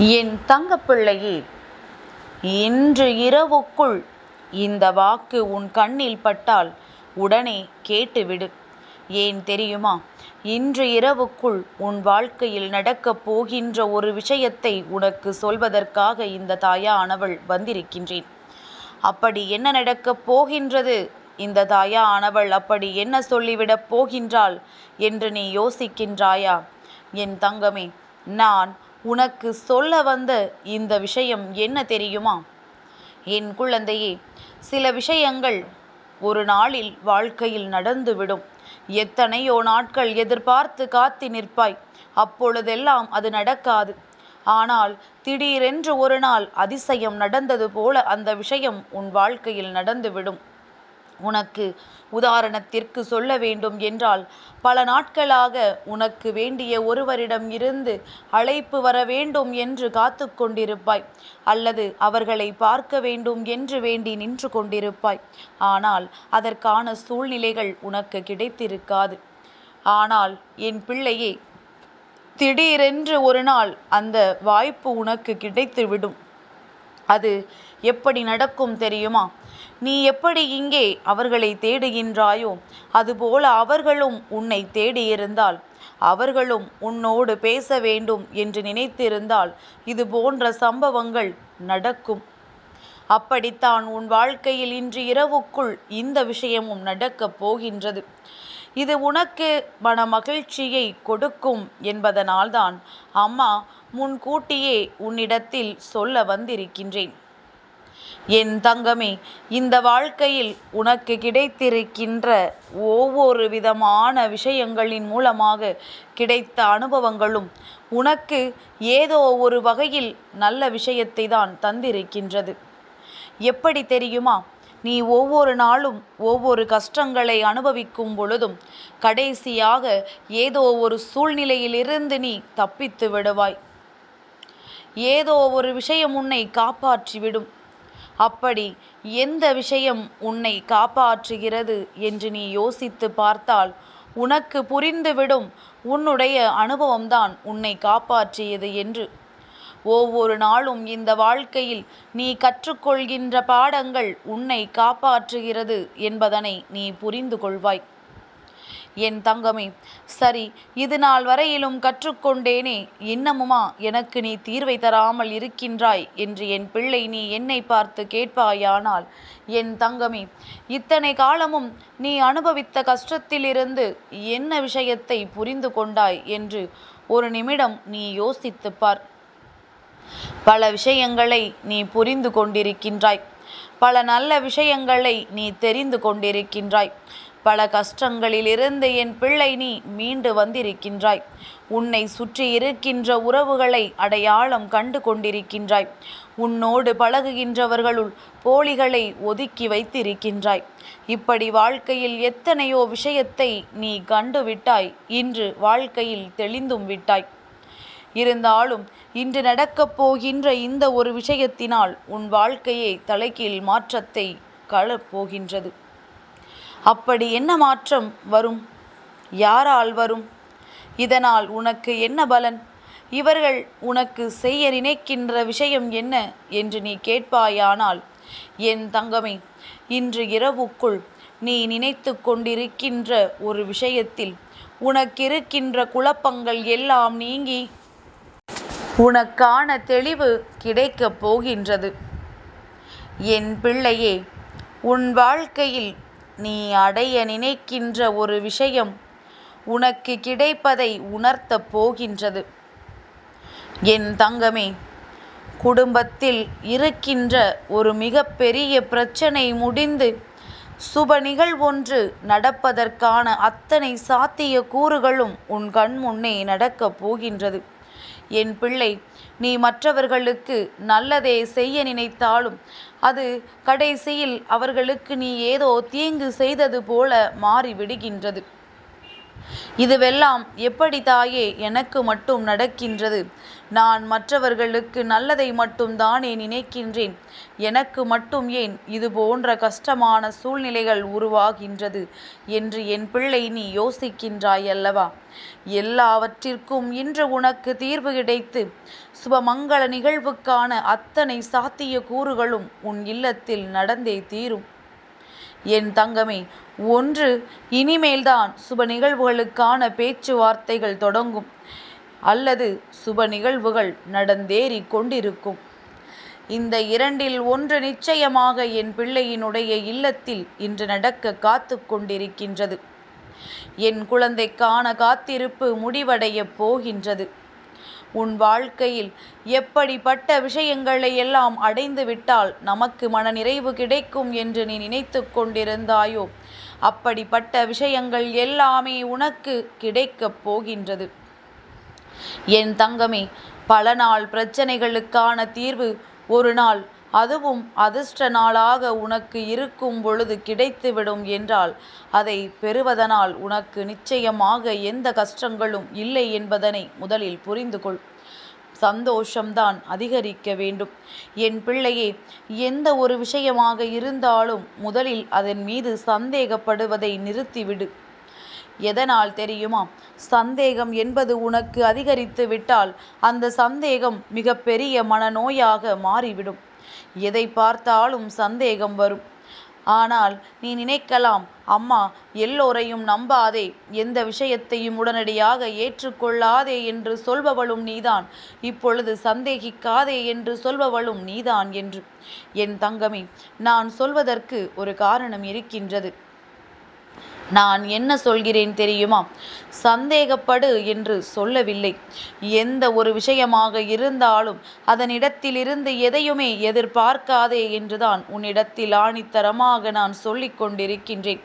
என் தங்கப்பிள்ளையே, இன்று இரவுக்குள் இந்த வாக்கு உன் கண்ணில் பட்டால் உடனே கேட்டுவிடு. ஏன் தெரியுமா? இன்று இரவுக்குள் உன் வாழ்க்கையில் நடக்கப் போகின்ற ஒரு விஷயத்தை உனக்கு சொல்வதற்காக இந்த தாயானவள் வந்திருக்கின்றேன். அப்படி என்ன நடக்கப் போகின்றது? இந்த தாயானவள் அப்படி என்ன சொல்லிவிடப் போகின்றாள் என்று நீ யோசிக்கின்றாயா? என் தங்கமே, நான் உனக்கு சொல்ல வந்த இந்த விஷயம் என்ன தெரியுமா? என் குழந்தையே, சில விஷயங்கள் ஒரு நாளில் வாழ்க்கையில் நடந்துவிடும். எத்தனையோ நாட்கள் எதிர்பார்த்து காத்து நிற்பாய். அப்பொழுதெல்லாம் அது நடக்காது. ஆனால் திடீரென்று ஒரு நாள் அதிசயம் நடந்தது போல அந்த விஷயம் உன் வாழ்க்கையில் நடந்துவிடும். உனக்கு உதாரணத்திற்கு சொல்ல வேண்டும் என்றால், பல நாட்களாக உனக்கு வேண்டிய ஒருவரிடம் இருந்து அழைப்பு வர வேண்டும் என்று காத்து கொண்டிருப்பாய், அல்லது அவர்களை பார்க்க வேண்டும் என்று வேண்டி நின்று கொண்டிருப்பாய். ஆனால் அதற்கான சூழ்நிலைகள் உனக்கு கிடைத்திருக்காது. ஆனால் என் பிள்ளையே, திடீரென்று ஒரு நாள் அந்த வாய்ப்பு உனக்கு கிடைத்துவிடும். அது எப்படி நடக்கும் தெரியுமா? நீ எப்படி இங்கே அவர்களை தேடுகின்றாயோ அதுபோல அவர்களும் உன்னை தேடியிருந்தால், அவர்களும் உன்னோடு பேச வேண்டும் என்று நினைத்திருந்தால் இது போன்ற சம்பவங்கள் நடக்கும். அப்படித்தான் உன் வாழ்க்கையில் இன்று இரவுக்குள் இந்த விஷயமும் நடக்கப் போகின்றது. இது உனக்கு மன மகிழ்ச்சியை கொடுக்கும் என்பதனால்தான் அம்மா முன்கூட்டியே உன்னிடத்தில் சொல்ல வந்திருக்கின்றேன். என் தங்கமே, இந்த வாழ்க்கையில் உனக்கு கிடைத்திருக்கின்ற ஒவ்வொரு விதமான விஷயங்களின் மூலமாக கிடைத்த அனுபவங்களும் உனக்கு ஏதோ ஒரு வகையில் நல்ல விஷயத்தை தான் தந்திருக்கின்றது. எப்படி தெரியுமா? நீ ஒவ்வொரு நாளும் ஒவ்வொரு கஷ்டங்களை அனுபவிக்கும் பொழுதும் கடைசியாக ஏதோ ஒரு சூழ்நிலையிலிருந்து நீ தப்பித்து விடுவாய். ஏதோ ஒரு விஷயம் உன்னை காப்பாற்றிவிடும். அப்படி எந்த விஷயம் உன்னை காப்பாற்றுகிறது என்று நீ யோசித்து பார்த்தால் உனக்கு புரிந்துவிடும், உன்னுடைய அனுபவம்தான் உன்னை காப்பாற்றியது என்று. ஒவ்வொரு நாளும் இந்த வாழ்க்கையில் நீ கற்றுக்கொள்கின்ற பாடங்கள் உன்னை காப்பாற்றுகிறது என்பதனை நீ புரிந்து கொள்வாய். என் தங்கமே, சரி, இது நாள் வரையிலும் கற்றுக்கொண்டேனே, இன்னமுமா எனக்கு நீ தீர்வை தராமல் இருக்கின்றாய் என்று என் பிள்ளை நீ என்னை பார்த்து கேட்பாயானால், என் தங்கமே, இத்தனை காலமும் நீ அனுபவித்த கஷ்டத்திலிருந்து என்ன விஷயத்தை புரிந்து கொண்டாய் என்று ஒரு நிமிடம் நீ யோசித்துப் பார். பல விஷயங்களை நீ புரிந்து கொண்டிருக்கின்றாய். பல நல்ல விஷயங்களை நீ தெரிந்து கொண்டிருக்கின்றாய். பல கஷ்டங்களிலிருந்து என் பிள்ளை நீ மீண்டு வந்திருக்கின்றாய். உன்னை சுற்றி இருக்கின்ற உறவுகளை அடையாளம் கண்டு கொண்டிருக்கின்றாய். உன்னோடு பழகுகின்றவர்களுள் போலிகளை ஒதுக்கி வைத்திருக்கின்றாய். இப்படி வாழ்க்கையில் எத்தனையோ விஷயத்தை நீ கண்டுவிட்டாய். இன்று வாழ்க்கையில் தெளிந்தும் விட்டாய். இருந்தாலும் இன்று நடக்கப் போகின்ற இந்த ஒரு விஷயத்தினால் உன் வாழ்க்கையை தலைகீழ் மாற்றத்தை கலப்போகின்றது. அப்படி என்ன மாற்றம் வரும்? யாரால் வரும்? இதனால் உனக்கு என்ன பலன்? இவர்கள் உனக்கு செய்ய நினைக்கின்ற விஷயம் என்ன என்று நீ கேட்பாயானால், என் தங்கமே, இன்று இரவுக்குள் நீ நினைத்து கொண்டிருக்கின்ற ஒரு விஷயத்தில் உனக்கிருக்கின்ற குழப்பங்கள் எல்லாம் நீங்கி உனக்கான தெளிவு கிடைக்கப் போகின்றது. என் பிள்ளையே, உன் வாழ்க்கையில் நீ அடைய நினைக்கின்ற ஒரு விஷயம் உனக்கு கிடைப்பதை உணர்த்தப் போகின்றது. என் தங்கமே, குடும்பத்தில் இருக்கின்ற ஒரு மிகப்பெரிய பிரச்சனை முடிந்து சுப நிகழ்வொன்று நடப்பதற்கான அத்தனை சாத்திய கூறுகளும் உன் கண் முன்னே நடக்கப் போகின்றது. என் பிள்ளை, நீ மற்றவர்களுக்கு நல்லதே செய்ய நினைத்தாலும் அது கடைசியில் அவர்களுக்கு நீ ஏதோ தீங்கு செய்தது போல மாறிவிடுகின்றது. இதுவெல்லாம் எப்படி தாயே எனக்கு மட்டும் நடக்கின்றது? நான் மற்றவர்களுக்கு நல்லதை மட்டும் தானே நினைக்கின்றேன். எனக்கு மட்டும் ஏன் இது போன்ற கஷ்டமான சூழ்நிலைகள் உருவாகின்றது என்று என் பிள்ளை நீ யோசிக்கின்றாய் அல்லவா? எல்லாவற்றிற்கும் இன்று உனக்கு தீர்வு கிடைத்து சுபமங்கள நிகழ்வுக்கான அத்தனை சாத்திய கூறுகளும் உன் இல்லத்தில் நடந்தே தீரும். என் தங்கமே, ஒன்று, இனிமேல்தான் சுப நிகழ்வுகளுக்கான பேச்சுவார்த்தைகள் தொடங்கும், அல்லது சுப நிகழ்வுகள் நடந்தேறி கொண்டிருக்கும். இந்த இரண்டில் ஒன்று நிச்சயமாக என் பிள்ளையினுடைய இல்லத்தில் இன்று நடக்க காத்து கொண்டிருக்கின்றது. என் குழந்தைக்கான காத்திருப்பு முடிவடையப் போகின்றது. உன் வாழ்க்கையில் எப்படிப்பட்ட விஷயங்களை எல்லாம் அடைந்து விட்டால் நமக்கு மனநிறைவு கிடைக்கும் என்று நீ நினைத்து கொண்டிருந்தாயோ, அப்படிப்பட்ட விஷயங்கள் எல்லாமே உனக்கு கிடைக்கப் போகின்றது. என் தங்கமே, பல நாள் பிரச்சனைகளுக்கான தீர்வு ஒரு நாள், அதுவும் அதிர்ஷ்ட நாளாக உனக்கு இருக்கும் பொழுது கிடைத்துவிடும் என்றால் அதை பெறுவதனால் உனக்கு நிச்சயமாக எந்த கஷ்டங்களும் இல்லை என்பதனை முதலில் புரிந்து கொள். சந்தோஷம்தான் அதிகரிக்க வேண்டும். என் பிள்ளையே, எந்த ஒரு விஷயமாக இருந்தாலும் முதலில் அதன் மீது சந்தேகப்படுவதை நிறுத்திவிடு. எதனால் தெரியுமா? சந்தேகம் என்பது உனக்கு அதிகரித்து விட்டால் அந்த சந்தேகம் மிக பெரிய மனநோயாக மாறிவிடும். எதை பார்த்தாலும் சந்தேகம் வரும். ஆனால் நீ நினைக்கலாம், அம்மா, எல்லோரையும் நம்பாதே, எந்த விஷயத்தையும் உடனடியாக ஏற்றுக்கொள்ளாதே என்று சொல்பவளும் நீதான், இப்பொழுது சந்தேகிக்காதே என்று சொல்பவளும் நீதான் என்று. என் தங்கமே, நான் சொல்வதற்கு ஒரு காரணம் இருக்கின்றது. நான் என்ன சொல்கிறேன் தெரியுமா? சந்தேகப்படு என்று சொல்லவில்லை. எந்த ஒரு விஷயமாக இருந்தாலும் அதனிடத்திலிருந்து எதையுமே எதிர்பார்க்காதே என்றுதான் உன்னிடத்தில் ஆணித்தரமாக நான் சொல்லிக் கொண்டிருக்கின்றேன்.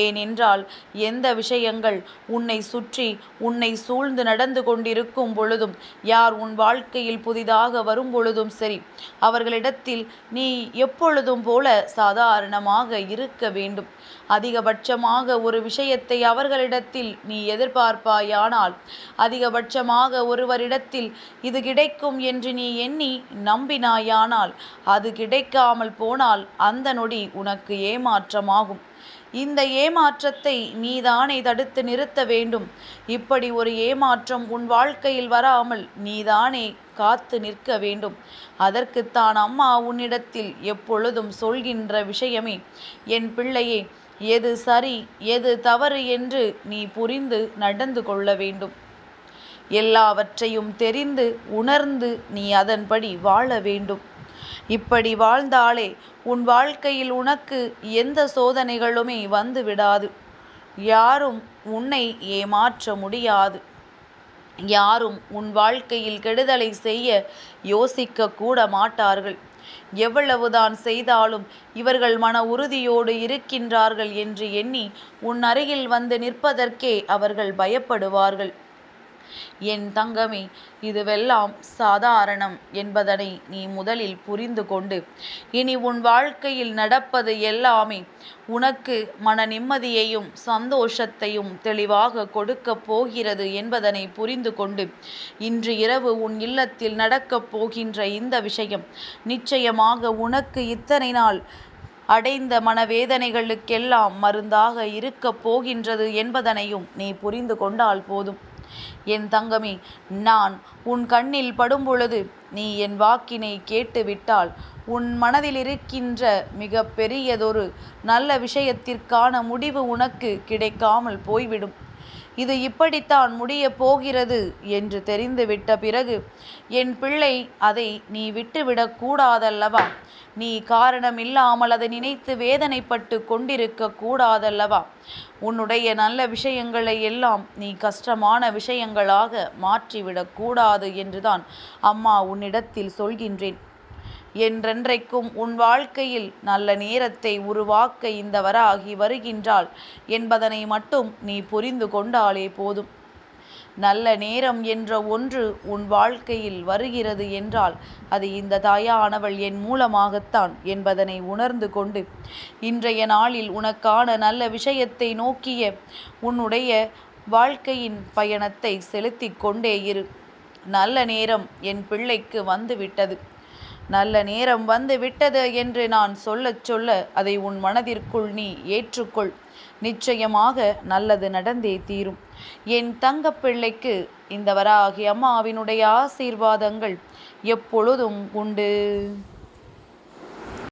ஏனென்றால் எந்த விஷயங்கள் உன்னை சுற்றி உன்னை சூழ்ந்து நடந்து கொண்டிருக்கும் பொழுதும், யார் உன் வாழ்க்கையில் புதிதாக வரும் பொழுதும் சரி, அவர்களிடத்தில் நீ எப்பொழுதும் போல சாதாரணமாக இருக்க வேண்டும். அதிகபட்சமாக ஒரு விஷயத்தை அவர்களிடத்தில் நீ எதிர்பார்ப்பாயானால், அதிகபட்சமாக ஒருவரிடத்தில் இது கிடைக்கும் என்று நீ எண்ணி நம்பினாயானால், அது கிடைக்காமல் போனால் அந்த நொடி உனக்கு ஏமாற்றமாகும். இந்த ஏமாற்றத்தை நீதானே தடுத்து நிறுத்த வேண்டும். இப்படி ஒரு ஏமாற்றம் உன் வாழ்க்கையில் வராமல் நீதானே காத்து நிற்க வேண்டும். அதற்குத்தான் அம்மா உன்னிடத்தில் எப்பொழுதும் சொல்கின்ற விஷயமே, என் பிள்ளையே, எது சரி எது தவறு என்று நீ புரிந்து நடந்து கொள்ள வேண்டும். எல்லாவற்றையும் தெரிந்து உணர்ந்து நீ அதன்படி வாழ வேண்டும். இப்படி வாழ்ந்தாலே உன் வாழ்க்கையில் உனக்கு எந்த சோதனைகளுமே வந்து விடாது. யாரும் உன்னை ஏமாற்ற முடியாது. யாரும் உன் வாழ்க்கையில் கெடுதலை செய்ய யோசிக்க கூட மாட்டார்கள். எவ்வளவுதான் செய்தாலும் இவர்கள் மன உறுதியோடு இருக்கின்றார்கள் என்று எண்ணி உன் அருகில் வந்து நிற்பதற்கே அவர்கள் பயப்படுவார்கள். என் தங்கமே, இதுவெல்லாம் சாதாரணம் என்பதனை நீ முதலில் புரிந்து கொண்டு, இனி உன் வாழ்க்கையில் நடப்பது எல்லாமே உனக்கு மன நிம்மதியையும் சந்தோஷத்தையும் தெளிவாக கொடுக்கப் போகிறது என்பதனை புரிந்து கொண்டு, இன்று இரவு உன் இல்லத்தில் நடக்கப் போகின்ற இந்த விஷயம் நிச்சயமாக உனக்கு இத்தனை நாள் அடைந்த மனவேதனைகளுக்கெல்லாம் மருந்தாக இருக்கப் போகின்றது என்பதனையும் நீ புரிந்து கொண்டால் போதும். என் தங்கமே, நான் உன் கண்ணில் படும் பொழுது நீ என் வாக்கினை கேட்டுவிட்டால் உன் மனதில் இருக்கின்ற மிக பெரியதொரு நல்ல விஷயத்திற்கான முடிவு உனக்கு கிடைக்காமல் போய்விடும். இது இப்படித்தான் முடியப் போகிறது என்று தெரிந்துவிட்ட பிறகு என் பிள்ளை, அதை நீ விட்டுவிடக் கூடாதல்லவா? நீ காரணமில்லாமல் அதை நினைத்து வேதனைப்பட்டு கொண்டிருக்க கூடாதல்லவா? உன்னுடைய நல்ல விஷயங்களை எல்லாம் நீ கஷ்டமான விஷயங்களாக மாற்றிவிடக் கூடாது என்றுதான் அம்மா உன்னிடத்தில் சொல்கின்றேன். என்றென்றைக்கும் உன் வாழ்க்கையில் நல்ல நேரத்தை உருவாக்க இந்த வராகி வருகின்றாள் என்பதனை மட்டும் நீ புரிந்து கொண்டாலே போதும். நல்ல நேரம் என்ற ஒன்று உன் வாழ்க்கையில் வருகிறது என்றால் அது இந்த தாயானவள் என் மூலமாகத்தான் என்பதனை உணர்ந்து கொண்டு, இன்றைய நாளில் உனக்கான நல்ல விஷயத்தை நோக்கிய உன்னுடைய வாழ்க்கையின் பயணத்தை செலுத்தி கொண்டே இரு. நல்ல நேரம் என் பிள்ளைக்கு வந்து விட்டது. நல்ல நேரம் வந்து விட்டது என்று நான் சொல்லச் சொல்ல அதை உன் மனதிற்குள் நீ ஏற்றுக்கொள். நிச்சயமாக நல்லது நடந்தே தீரும். என் தங்கப்பிள்ளைக்கு இந்த வராகி அம்மாவினுடைய ஆசீர்வாதங்கள் எப்பொழுதும் உண்டு.